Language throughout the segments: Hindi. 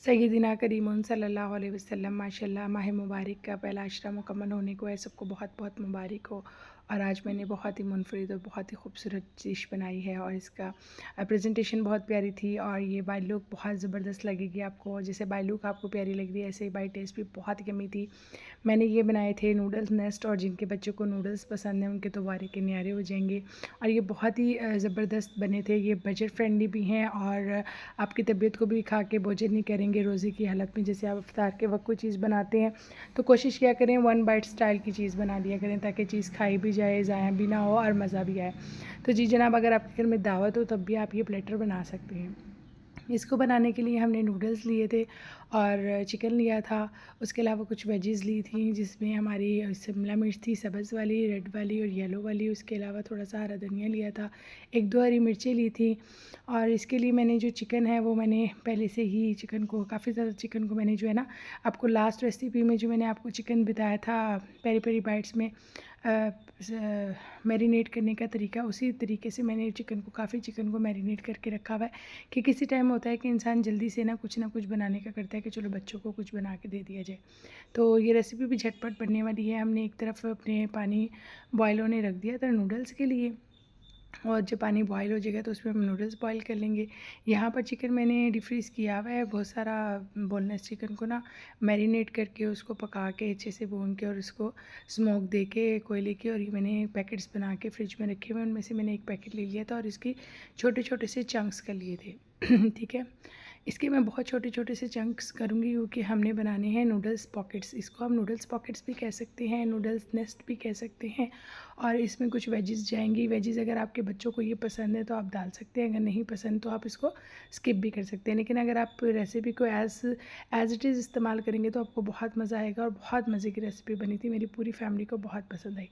सय्यदिना करीमुन सल्लल्लाहु अलैहि वसल्लम माशाल्लाह माह मुबारक का पहला अशरा मुकम्मल होने को है। सबको बहुत बहुत मुबारक हो। और आज मैंने बहुत ही मुनफरिद और बहुत ही खूबसूरत डिश बनाई है और इसका प्रेजेंटेशन बहुत प्यारी थी। और ये बाई लुक बहुत ज़बरदस्त लगेगी आपको, जैसे बाई लुक आपको प्यारी लग रही है ऐसे ही बाई टेस्ट भी बहुत यम्मी थी। मैंने ये बनाए थे नूडल्स नेस्ट, और जिनके बच्चों को नूडल्स पसंद हैं उनके तो वारे के न्यारे हो जाएंगे। और ये बहुत ही ज़बरदस्त बने थे। ये बजट फ्रेंडली भी हैं और आपकी तबीयत को भी खा के बोझ नहीं करेंगे रोज़े की हालत में। जैसे आप इफ्तार के वक्त कोई चीज़ बनाते हैं तो कोशिश किया करें वन बाइट स्टाइल की चीज़ बना दिया करें, ताकि चीज़ खाई भी जाए, ज़ाया भी ना हो और मज़ा भी आए। तो जी जनाब, अगर आपके घर में दावत हो तब भी आप ये प्लेटर बना सकते हैं। इसको बनाने के लिए हमने नूडल्स लिए थे और चिकन लिया था। उसके अलावा कुछ वेजीज़ ली थी, जिसमें हमारी शिमला मिर्च थी, सब्ज़ वाली, रेड वाली और येलो वाली। उसके अलावा थोड़ा सा हरा धनिया लिया था, एक दो हरी मिर्चें ली थी। और इसके लिए मैंने जो चिकन है वो मैंने पहले से ही चिकन को काफ़ी ज़्यादा चिकन को मैंने जो है ना, आपको लास्ट रेसिपी में जो मैंने आपको चिकन बताया था पेरी पेरी बाइट्स में मैरिनेट करने का तरीका, उसी तरीके से मैंने चिकन को मैरिनेट करके रखा हुआ है। कि किसी टाइम होता है कि इंसान जल्दी से ना कुछ बनाने का करता है कि चलो बच्चों को कुछ बना के दे दिया जाए। तो ये रेसिपी भी झटपट बनने वाली है। हमने एक तरफ अपने पानी बॉयल होने रख दिया था नूडल्स के लिए, और जब पानी बॉयल हो जाएगा तो उसमें हम नूडल्स बॉयल कर लेंगे। यहाँ पर चिकन मैंने डिफ्रीज़ किया हुआ है, बहुत सारा बोनलेस चिकन को ना मैरिनेट करके उसको पका के अच्छे से भून के और उसको स्मोक दे के कोयले की, और ये मैंने पैकेट्स बना के फ्रिज में रखे हुए। उनमें से मैंने एक पैकेट ले लिया था और इसकी छोटे छोटे से चंक्स कर लिए थे ठीक है। इसके मैं बहुत छोटे छोटे से चंक्स करूँगी क्योंकि हमने बनाने हैं नूडल्स पॉकेट्स। इसको हम नूडल्स पॉकेट्स भी कह सकते हैं, नूडल्स नेस्ट भी कह सकते हैं। और इसमें कुछ वेजिस जाएंगी। वेजिस अगर आपके बच्चों को ये पसंद है तो आप डाल सकते हैं, अगर नहीं पसंद तो आप इसको स्किप भी कर सकते हैं। लेकिन अगर आप रेसिपी को एज़ इट इज़ इस्तेमाल करेंगे तो आपको बहुत मज़ा आएगा। और बहुत मज़े की रेसिपी बनी थी, मेरी पूरी फैमिली को बहुत पसंद आई।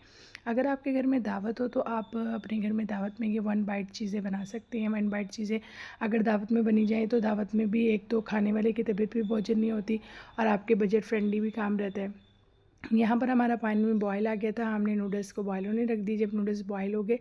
अगर आपके घर में दावत हो तो आप अपने घर में दावत में ये वन बाइट चीज़ें बना सकते हैं। वन बाइट चीज़ें अगर दावत में बनी जाए तो दावत में भी एक तो खाने वाले की तबीयत भी भोजन नहीं होती और आपके बजट फ्रेंडली भी काम रहता है। यहाँ पर हमारा पानी में बॉयल आ गया था, हमने नूडल्स को बॉयल होने रख दी। जब नूडल्स बॉयल हो गए,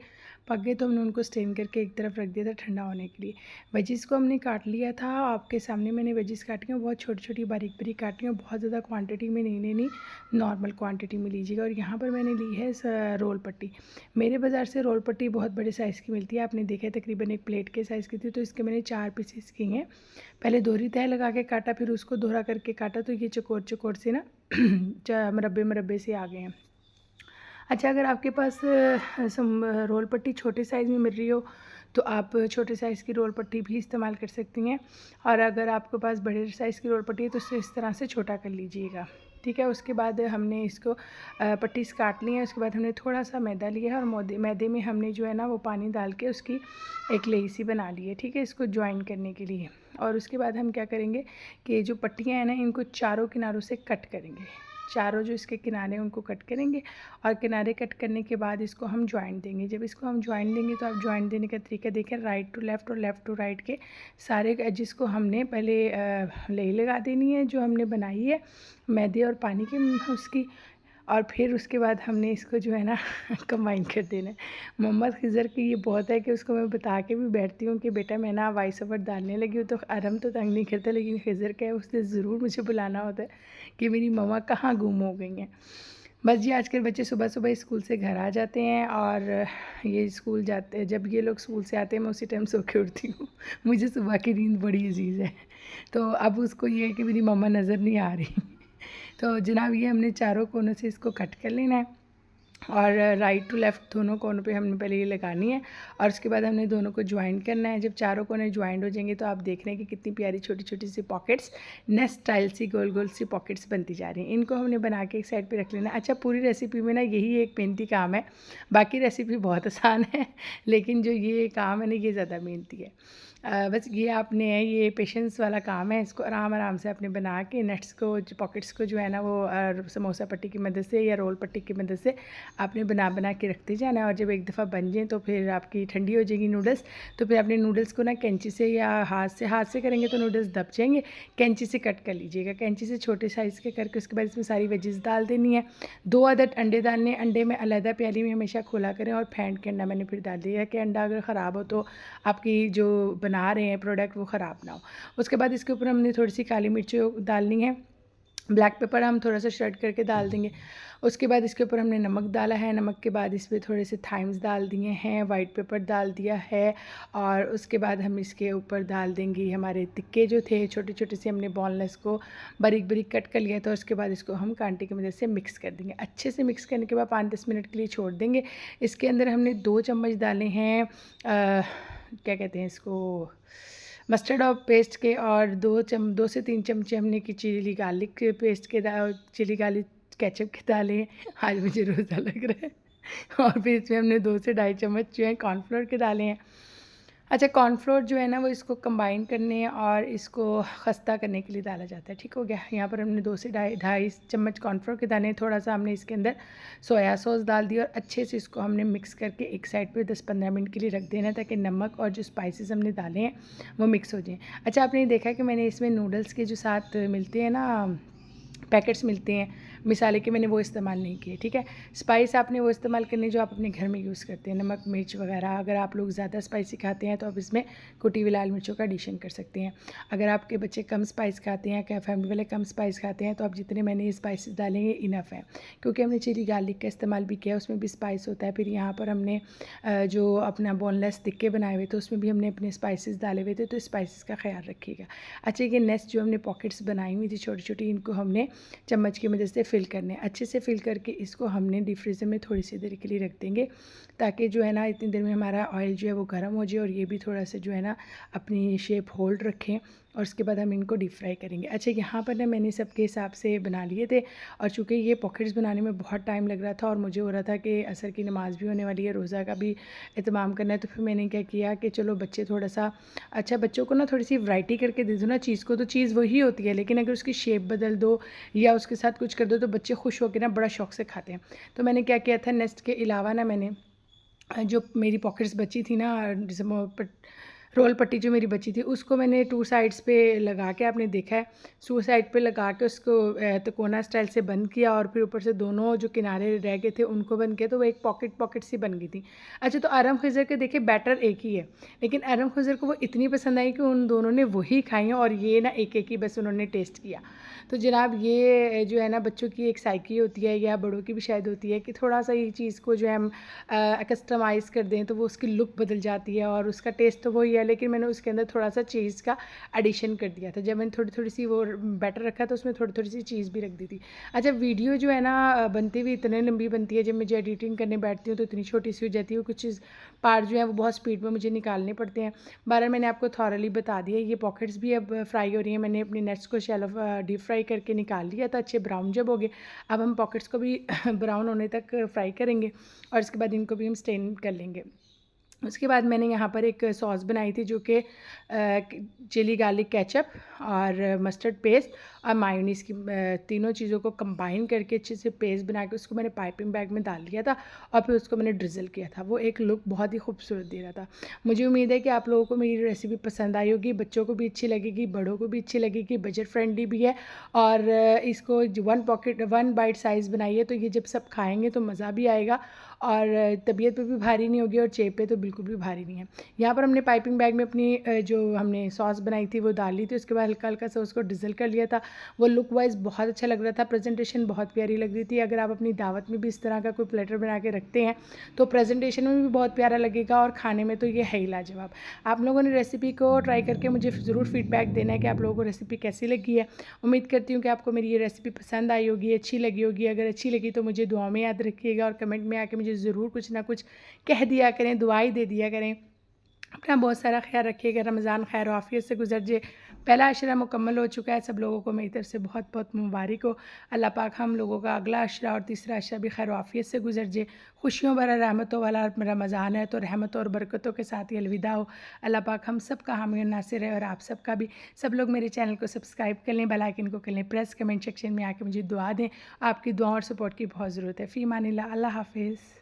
पक गए, तो हमने उनको स्टेन करके एक तरफ रख दिया था ठंडा होने के लिए। वेजिस को हमने काट लिया था, आपके सामने मैंने वेजिस काटी हैं, बहुत छोटी छोटी बारीक बारीक काटी हैं, बहुत ज़्यादा क्वांटिटी में नहीं लेनी, नॉर्मल क्वांटिटी में लीजिएगा। और यहाँ पर मैंने ली है रोल पट्टी। मेरे बाज़ार से रोल पट्टी बहुत बड़े साइज़ की मिलती है, आपने देखा है तकरीबन एक प्लेट के साइज़ की थी। तो इसके मैंने 4 पीसेस किए हैं। पहले दोहरी तह लगा के काटा, फिर उसको दोहरा करके काटा, तो ये चौकोर चौकोर से ना मुरब्बे मुरब्बे से आ गए हैं। अच्छा, अगर आपके पास रोल पट्टी छोटे साइज़ में मिल रही हो तो आप छोटे साइज़ की रोल पट्टी भी इस्तेमाल कर सकती हैं। और अगर आपके पास बड़े साइज़ की रोल पट्टी है तो उसे इस तरह से छोटा कर लीजिएगा, ठीक है। उसके बाद हमने इसको पट्टीज़ काट ली हैं। उसके बाद हमने थोड़ा सा मैदा लिया है और मैदे में हमने जो है ना वो पानी डाल के उसकी एक लेई सी बना ली है, ठीक है, इसको ज्वाइन करने के लिए। और उसके बाद हम क्या करेंगे कि जो पट्टियाँ हैं ना इनको चारों किनारों से कट करेंगे। चारों जो इसके किनारे हैं उनको कट करेंगे और किनारे कट करने के बाद इसको हम जॉइंट देंगे। जब इसको हम जॉइंट देंगे तो आप जॉइंट देने का तरीका देखें, राइट टू लेफ़्ट और लेफ़्ट टू राइट के सारे एजेस को हमने पहले लेई लगा देनी है जो हमने बनाई है मैदे और पानी की उसकी। और फिर उसके बाद हमने इसको जो है ना कंबाइन कर देना है। मोहम्मद खिज़र की ये बहुत है कि उसको मैं बता के भी बैठती हूँ कि बेटा मैं ना वॉइस ओवर डालने लगी हूँ। तो आरम तो तंग नहीं करता, लेकिन खिज़र क्या है उसने ज़रूर मुझे बुलाना होता है कि मेरी मम्मा कहाँ गुम हो गई हैं। बस जी, आजकल बच्चे सुबह सुबह स्कूल से घर आ जाते हैं और ये स्कूल जाते हैं। जब ये लोग स्कूल से आते हैं मैं उसी टाइम सो के उठती हूँ मुझे सुबह की नींद बड़ी अजीज़ है। तो अब उसको ये है कि मेरी मम्मा नज़र नहीं आ रही तो जनाब ये हमने चारों कोनों से इसको कट कर लेना है और राइट टू लेफ़्ट दोनों कोनों पे हमने पहले ये लगानी है और उसके बाद हमने दोनों को ज्वाइन करना है। जब चारों कोने ज्वाइंट हो जाएंगे तो आप देख रहे हैं कि कितनी प्यारी छोटी छोटी सी पॉकेट्स नेस्ट स्टाइल सी गोल गोल सी पॉकेट्स बनती जा रही हैं। इनको हमने बना के एक साइड पे रख लेना। अच्छा, पूरी रेसिपी में ना यही एक मेहनती काम है, बाकी रेसिपी बहुत आसान है लेकिन जो ये काम है ना ये ज़्यादा मेहनती है। बस ये आपने ये पेशेंस वाला काम है। इसको आराम आराम से आपने बना के नट्स को पॉकेट्स को जो है ना वो समोसा पट्टी की मदद से या रोल पट्टी की मदद से आपने बना के रखते जाना है। और जब एक दफ़ा बन जाए तो फिर आपकी ठंडी हो जाएगी नूडल्स, तो फिर अपने नूडल्स को ना कैंची से या हाथ से करेंगे तो नूडल्स दब जाएंगे। कैंची से कट कर लीजिएगा, कैंची से छोटे साइज़ के करके उसके बाद इसमें सारी वेजिस डाल देनी है। 2 अदद अंडे डालने, अंडे में अलहदा प्याली में हमेशा खोला करें और फेंट के अंडा मैंने फिर डाल दिया है कि अंडा अगर ख़राब हो तो आपकी जो बना रहे हैं प्रोडक्ट वो ख़राब ना हो। उसके बाद इसके ऊपर हमने थोड़ी सी काली मिर्च डालनी है, ब्लैक पेपर हम थोड़ा सा श्रेड करके डाल देंगे। उसके बाद इसके ऊपर हमने नमक डाला है, नमक के बाद इसमें थोड़े से थाइम्स डाल दिए हैं, वाइट पेपर डाल दिया है, और उसके बाद हम इसके ऊपर डाल देंगे हमारे टिक्के जो थे छोटे छोटे से, हमने बोनलेस को बारीक बारीक कट कर लिया था। उसके बाद इसको हम कांटे की मदद से मिक्स कर देंगे। अच्छे से मिक्स करने के बाद 5-10 मिनट के लिए छोड़ देंगे। इसके अंदर हमने 2 चम्मच डाले हैं क्या कहते हैं इसको, मस्टर्ड ऑफ पेस्ट के, और 2 से 3 चमचे हमने की चिली गार्लिक पेस्ट के चिली गार्लिक केचप के डाले हैं। आज मुझे रोज़ा लग रहा है। और फिर इसमें हमने 2 से 2.5 चम्मच जो है कॉर्नफ्लोर के डाले हैं। अच्छा, कॉर्नफ्लोर जो है ना वो इसको कंबाइन करने और इसको खस्ता करने के लिए डाला जाता है। ठीक हो गया। यहाँ पर हमने 2 से 2.5 चम्मच कॉर्नफ्लोर के दाने, थोड़ा सा हमने इसके अंदर सोया सॉस डाल दी, और अच्छे से इसको हमने मिक्स करके एक साइड पे 10-15 मिनट के लिए रख देना, ताकि नमक और जो स्पाइसेस हमने डाले हैं वो मिक्स हो जाएँ। अच्छा, आपने देखा कि मैंने इसमें नूडल्स के जो साथ मिलते हैं ना पैकेट्स मिलते हैं मिसाले के, मैंने वो इस्तेमाल नहीं किए। ठीक है, स्पाइस आपने वो इस्तेमाल करनी जो आप अपने घर में यूज़ करते हैं, नमक मिर्च वगैरह। अगर आप लोग ज़्यादा स्पाइसी खाते हैं तो आप इसमें कुटी हुई लाल मिर्चों का एडिशन कर सकते हैं। अगर आपके बच्चे कम स्पाइस खाते हैं, क्या फैमिली वाले कम स्पाइस खाते हैं, तो आप जितने मैंने स्पाइसेस डालेंगे इनफ है, क्योंकि हमने चिली गार्लिक का इस्तेमाल भी किया, उसमें भी स्पाइस होता है। फिर यहाँ पर हमने जो अपना बोनलेस टिक्के बनाए हुए थे उसमें भी हमने अपने स्पाइसेस डाले हुए थे, तो स्पाइसेस का ख्याल रखिएगा। अच्छा, ये नेक्स्ट जो हमने पॉकेट्स बनाई हुई थी छोटी छोटी, इनको हमने चम्मच की मदद से फिल करने, अच्छे से फिल करके इसको हमने डीप फ्रीज़र में थोड़ी सी देर के लिए रख देंगे, ताकि जो है ना इतनी देर में हमारा ऑयल जो है वो गर्म हो जाए और ये भी थोड़ा सा जो है ना अपनी शेप होल्ड रखें, और उसके बाद हम इनको डीप फ्राई करेंगे। अच्छा, यहाँ पर ना मैंने सबके हिसाब से बना लिए थे, और चूँकि ये पॉकेट्स बनाने में बहुत टाइम लग रहा था और मुझे हो रहा था कि असर की नमाज़ भी होने वाली है, रोज़ा का भी एहतमाम करना है, तो फिर मैंने क्या किया कि चलो बच्चे थोड़ा सा, अच्छा बच्चों को ना थोड़ी सी वैरायटी करके दे दो ना चीज़ को, तो चीज़ वही होती है, लेकिन अगर उसकी शेप बदल दो या उसके साथ कुछ कर दो तो बच्चे खुश होकर ना बड़ा शौक से खाते हैं। तो मैंने क्या किया था, नेक्स्ट के अलावा ना मैंने जो मेरी पॉकेट्स बची थी ना, जैसे रोल पट्टी जो मेरी बची थी उसको मैंने 2 साइड्स पे लगा के, आपने देखा है 2 साइड पे लगा के उसको तिकोना स्टाइल से बंद किया, और फिर ऊपर से दोनों जो किनारे रह गए थे उनको बंद किया, तो वो एक पॉकेट सी बन गई थी। अच्छा, तो आरम खज़र के देखिए बैटर एक ही है, लेकिन आरम खज़र को वो इतनी पसंद आई कि उन दोनों ने वही खाई हैं, और ये ना एक एक ही बस उन्होंने टेस्ट किया। तो जनाब ये जो है ना बच्चों की एक साइकी होती है, या बड़ों की भी शायद होती है, कि थोड़ा सा ये चीज़ को जो है हम कस्टमाइज़ कर दें तो वो उसकी लुक बदल जाती है, और उसका टेस्ट तो वही है, लेकिन मैंने उसके अंदर थोड़ा सा चीज़ का एडिशन कर दिया था। जब मैंने थोड़ी थोड़ी सी वो बैटर रखा तो उसमें थोड़ी थोड़ी सी चीज़ भी रख दी थी। अच्छा, वीडियो जो है ना बनती हुई इतनी लंबी बनती है, जब मुझे एडिटिंग करने बैठती हूँ तो इतनी छोटी सी हो जाती है, कुछ चीज़ पार्ट जो है वो बहुत स्पीड में मुझे निकालने पड़ते हैं। बारह मैंने आपको थॉरली बता दिया। ये पॉकेट्स भी अब फ्राई हो रही हैं, मैंने अपनी नट्स को शैलो डीप फ्राई करके निकाल लिया था, अच्छे ब्राउन जब हो गए। अब हम पॉकेट्स को भी ब्राउन होने तक फ्राई करेंगे, और इसके बाद इनको भी हम स्टेन कर लेंगे। उसके बाद मैंने यहाँ पर एक सॉस बनाई थी जो कि चिली गार्लिक केचप और मस्टर्ड पेस्ट और मायोनीज़ की तीनों चीज़ों को कंबाइन करके अच्छे से पेस्ट बना के उसको मैंने पाइपिंग बैग में डाल दिया था, और फिर उसको मैंने ड्रिज़ल किया था। वो एक लुक बहुत ही खूबसूरत दे रहा था। मुझे उम्मीद है कि आप लोगों को मेरी रेसिपी पसंद आई होगी, बच्चों को भी अच्छी लगेगी, बड़ों को भी अच्छी लगेगी, बजट फ्रेंडली भी है, और इसको 1 बाइट साइज़ बनाइए, तो ये जब सब खाएँगे तो मज़ा भी आएगा, और तबीयत पे भी भारी नहीं होगी, और जेब पे तो बिल्कुल भी भारी नहीं है। यहाँ पर हमने पाइपिंग बैग में अपनी जो हमने सॉस बनाई थी वो डाल ली थी, उसके बाद हल्का हल्का सा उसको डिज़ल कर लिया था। वो लुक वाइज बहुत अच्छा लग रहा था, प्रेजेंटेशन बहुत प्यारी लग रही थी। अगर आप अपनी दावत में भी इस तरह का कोई प्लेटर बना के रखते हैं तो प्रेजेंटेशन में भी बहुत प्यारा लगेगा, और खाने में तो ये है ही लाजवाब। आप लोगों ने रेसिपी को ट्राई करके मुझे ज़रूर फीडबैक देना है कि आप लोगों को रेसिपी कैसी लगी है। उम्मीद करती हूँ कि आपको मेरी ये रेसिपी पसंद आई होगी, अच्छी लगी होगी। अगर अच्छी लगी तो मुझे दुआ में याद रखिएगा, और कमेंट में आके मुझे ज़रूर कुछ ना कुछ कह दिया करें, दुआई दे दिया करें। अपना बहुत सारा ख्याल रखिएगा। रमज़ान खैर आफियत से गुजर जाए। पहला अशरा मुकम्मल हो चुका है, सब लोगों को मेरी तरफ से बहुत बहुत मुबारक हो। अल्लाह पाक हम लोगों का अगला अशरा और तीसरा अशरा भी खैर आफियत से गुजर जाए। खुशियों भरा रहमतों वाला रमज़ान है, तो रहमत और बरकतों के साथ ही अलविदा हो। अल्लाह पाक हम सब का हामी और नासिर है, और आप सब का भी। सब लोग मेरे चैनल को सब्सक्राइब कर लें, बेल आइकन को कर लें प्रेस, कमेंट सेक्शन में आके मुझे दुआ दें। आपकी दुआ और सपोर्ट की बहुत ज़रूरत है। फ़ी मानिल्लाह, अल्लाह हाफ़िज़।